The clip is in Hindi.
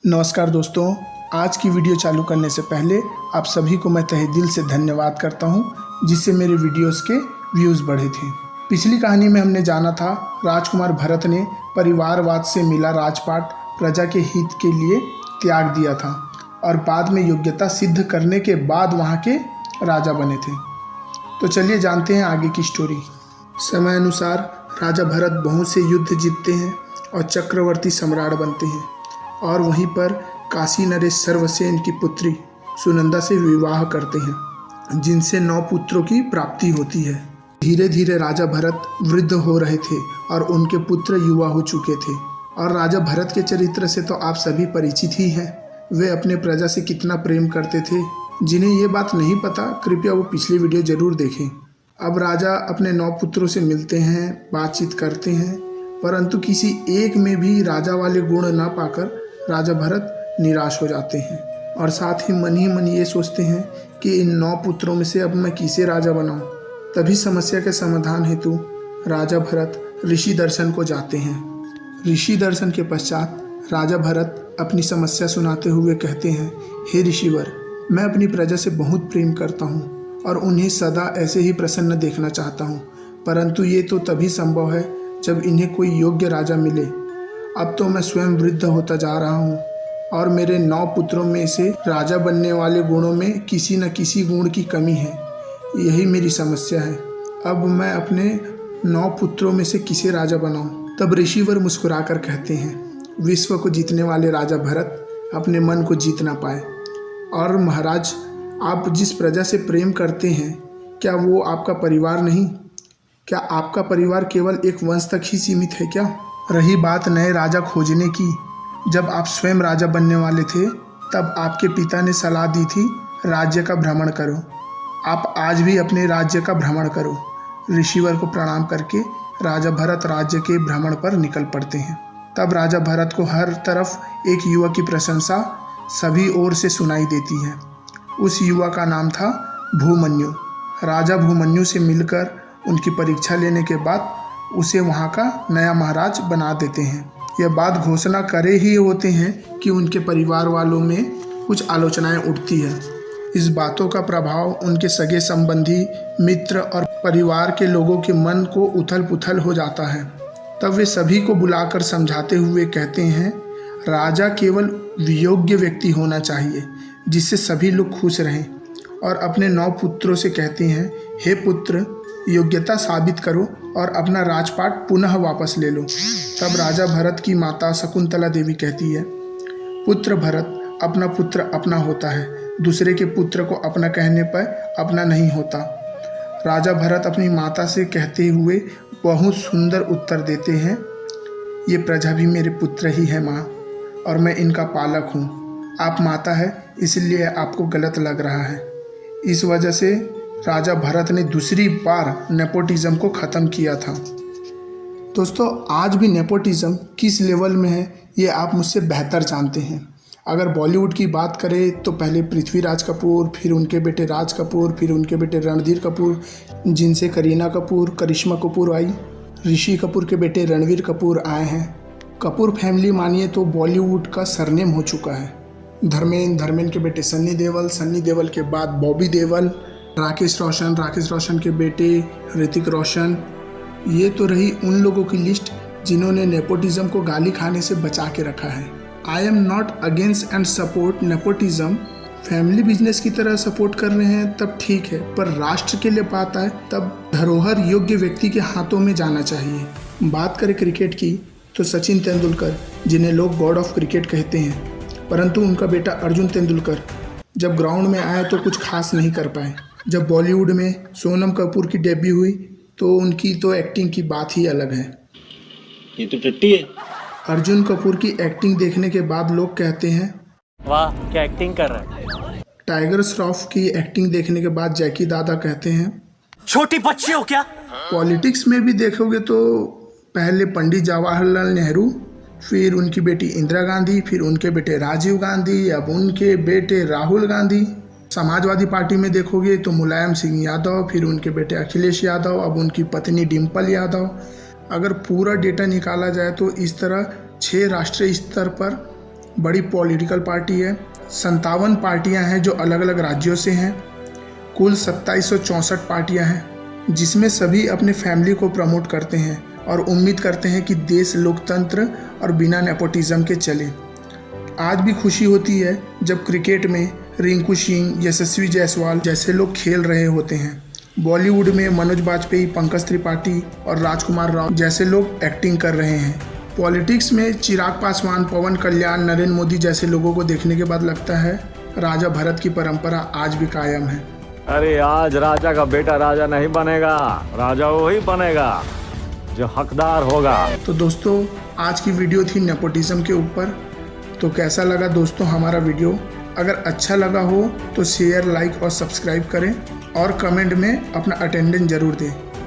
नमस्कार दोस्तों, आज की वीडियो चालू करने से पहले आप सभी को मैं तहे दिल से धन्यवाद करता हूं, जिससे मेरे वीडियोस के व्यूज़ बढ़े थे। पिछली कहानी में हमने जाना था राजकुमार भरत ने परिवारवाद से मिला राजपाट प्रजा के हित के लिए त्याग दिया था और बाद में योग्यता सिद्ध करने के बाद वहाँ के राजा बने थे। तो चलिए जानते हैं आगे की स्टोरी। समय अनुसार राजा भरत बहुत से युद्ध जीतते हैं और चक्रवर्ती सम्राट बनते हैं और वहीं पर काशी नरेश सर्वसेन की पुत्री सुनंदा से विवाह करते हैं, जिनसे 9 पुत्रों की प्राप्ति होती है। धीरे धीरे राजा भरत वृद्ध हो रहे थे और उनके पुत्र युवा हो चुके थे। और राजा भरत के चरित्र से तो आप सभी परिचित ही हैं। वे अपने प्रजा से कितना प्रेम करते थे। जिन्हें ये बात नहीं पता, कृपया वो पिछली वीडियो जरूर देखें। अब राजा अपने 9 पुत्रों से मिलते हैं, बातचीत करते हैं, परंतु किसी एक में भी राजा वाले गुण ना पाकर राजा भरत निराश हो जाते हैं और साथ ही मन ये सोचते हैं कि इन 9 पुत्रों में से अब मैं किसे राजा बनाऊं। तभी समस्या के समाधान हेतु राजा भरत ऋषि दर्शन को जाते हैं। ऋषि दर्शन के पश्चात राजा भरत अपनी समस्या सुनाते हुए कहते हैं, हे ऋषिवर, मैं अपनी प्रजा से बहुत प्रेम करता हूँ और उन्हें सदा ऐसे ही प्रसन्न देखना चाहता हूँ, परंतु ये तो तभी संभव है जब इन्हें कोई योग्य राजा मिले। अब तो मैं स्वयं वृद्ध होता जा रहा हूँ और मेरे 9 पुत्रों में से राजा बनने वाले गुणों में किसी न किसी गुण की कमी है। यही मेरी समस्या है। अब मैं अपने 9 पुत्रों में से किसे राजा बनाऊं? तब ऋषिवर मुस्कुराकर कहते हैं, विश्व को जीतने वाले राजा भरत अपने मन को जीत ना पाए। और महाराज, आप जिस प्रजा से प्रेम करते हैं, क्या वो आपका परिवार नहीं? क्या आपका परिवार केवल एक वंश तक ही सीमित है क्या? रही बात नए राजा खोजने की, जब आप स्वयं राजा बनने वाले थे तब आपके पिता ने सलाह दी थी राज्य का भ्रमण करो। आप आज भी अपने राज्य का भ्रमण करो। ऋषिवर को प्रणाम करके राजा भरत राज्य के भ्रमण पर निकल पड़ते हैं। तब राजा भरत को हर तरफ एक युवक की प्रशंसा सभी ओर से सुनाई देती है। उस युवा का नाम था भूमन्यु। राजा भूमन्यु से मिलकर उनकी परीक्षा लेने के बाद उसे वहाँ का नया महाराज बना देते हैं। यह बात घोषणा करे ही होते हैं कि उनके परिवार वालों में कुछ आलोचनाएं उठती है। इस बातों का प्रभाव उनके सगे संबंधी, मित्र और परिवार के लोगों के मन को उथल पुथल हो जाता है। तब वे सभी को बुलाकर समझाते हुए कहते हैं, राजा केवल योग्य व्यक्ति होना चाहिए जिससे सभी लोग खुश रहें। और अपने 9 पुत्रों से कहते हैं, हे पुत्र, योग्यता साबित करो और अपना राजपाट पुनः वापस ले लो। तब राजा भरत की माता शकुंतला देवी कहती है, पुत्र भरत, अपना पुत्र अपना होता है, दूसरे के पुत्र को अपना कहने पर अपना नहीं होता। राजा भरत अपनी माता से कहते हुए बहुत सुंदर उत्तर देते हैं, ये प्रजा भी मेरे पुत्र ही है माँ, और मैं इनका पालक हूँ। आप माता है इसलिए आपको गलत लग रहा है। इस वजह से राजा भरत ने दूसरी बार नेपोटिज्म को ख़त्म किया था। दोस्तों, आज भी नेपोटिज्म किस लेवल में है ये आप मुझसे बेहतर जानते हैं। अगर बॉलीवुड की बात करें तो पहले पृथ्वीराज कपूर, फिर उनके बेटे राज कपूर, फिर उनके बेटे रणधीर कपूर, जिनसे करीना कपूर, करिश्मा कपूर आई। ऋषि कपूर के बेटे रणवीर कपूर आए हैं। कपूर फैमिली मानिए तो बॉलीवुड का सरनेम हो चुका है। धर्मेंद्र के बेटे सन्नी देओल के बाद बॉबी देओल, राकेश रोशन के बेटे ऋतिक रोशन। ये तो रही उन लोगों की लिस्ट जिन्होंने नेपोटिज्म को गाली खाने से बचा के रखा है। I am not against and support nepotism. Family business की तरह सपोर्ट कर रहे हैं तब ठीक है, पर राष्ट्र के लिए बात आए तब धरोहर योग्य व्यक्ति के हाथों में जाना चाहिए। बात करें क्रिकेट की तो सचिन तेंदुलकर, जिन्हें लोग गॉड ऑफ क्रिकेट कहते हैं, परंतु उनका बेटा अर्जुन तेंदुलकर जब ग्राउंड में आए तो कुछ खास नहीं कर पाए। जब बॉलीवुड में सोनम कपूर की डेब्यू हुई तो उनकी तो एक्टिंग की बात ही अलग है। ये तो टट्टी है। अर्जुन कपूर की एक्टिंग देखने के बाद लोग कहते हैं, वाह क्या एक्टिंग कर रहा है। टाइगर श्रॉफ की एक्टिंग देखने के बाद जैकी दादा कहते हैं, छोटी बच्ची हो क्या। पॉलिटिक्स में भी देखोगे तो पहले पंडित जवाहरलाल नेहरू, फिर उनकी बेटी इंदिरा गांधी, फिर उनके बेटे राजीव गांधी, अब उनके बेटे राहुल गांधी। समाजवादी पार्टी में देखोगे तो मुलायम सिंह यादव, फिर उनके बेटे अखिलेश यादव, अब उनकी पत्नी डिम्पल यादव। अगर पूरा डेटा निकाला जाए तो इस तरह 6 राष्ट्रीय स्तर पर बड़ी पॉलिटिकल पार्टी है। 57 पार्टियां हैं जो अलग अलग राज्यों से हैं। कुल 2764 पार्टियां हैं जिसमें सभी अपने फैमिली को प्रमोट करते हैं और उम्मीद करते हैं कि देश लोकतंत्र और बिना नेपोटिज्म के चले। आज भी खुशी होती है जब क्रिकेट में रिंकू सिंह, यशस्वी जायसवाल जैसे लोग खेल रहे होते हैं। बॉलीवुड में मनोज बाजपेयी, पंकज त्रिपाठी और राजकुमार राव जैसे लोग एक्टिंग कर रहे हैं। पॉलिटिक्स में चिराग पासवान, पवन कल्याण, नरेंद्र मोदी जैसे लोगों को देखने के बाद लगता है राजा भरत की परंपरा आज भी कायम है। अरे आज राजा का बेटा राजा नहीं बनेगा, राजा वही बनेगा जो हकदार होगा। तो दोस्तों, आज की वीडियो थी नेपोटिज्म के ऊपर। तो कैसा लगा दोस्तों हमारा वीडियो? अगर अच्छा लगा हो तो शेयर, लाइक और सब्सक्राइब करें और कमेंट में अपना अटेंडेंस जरूर दें।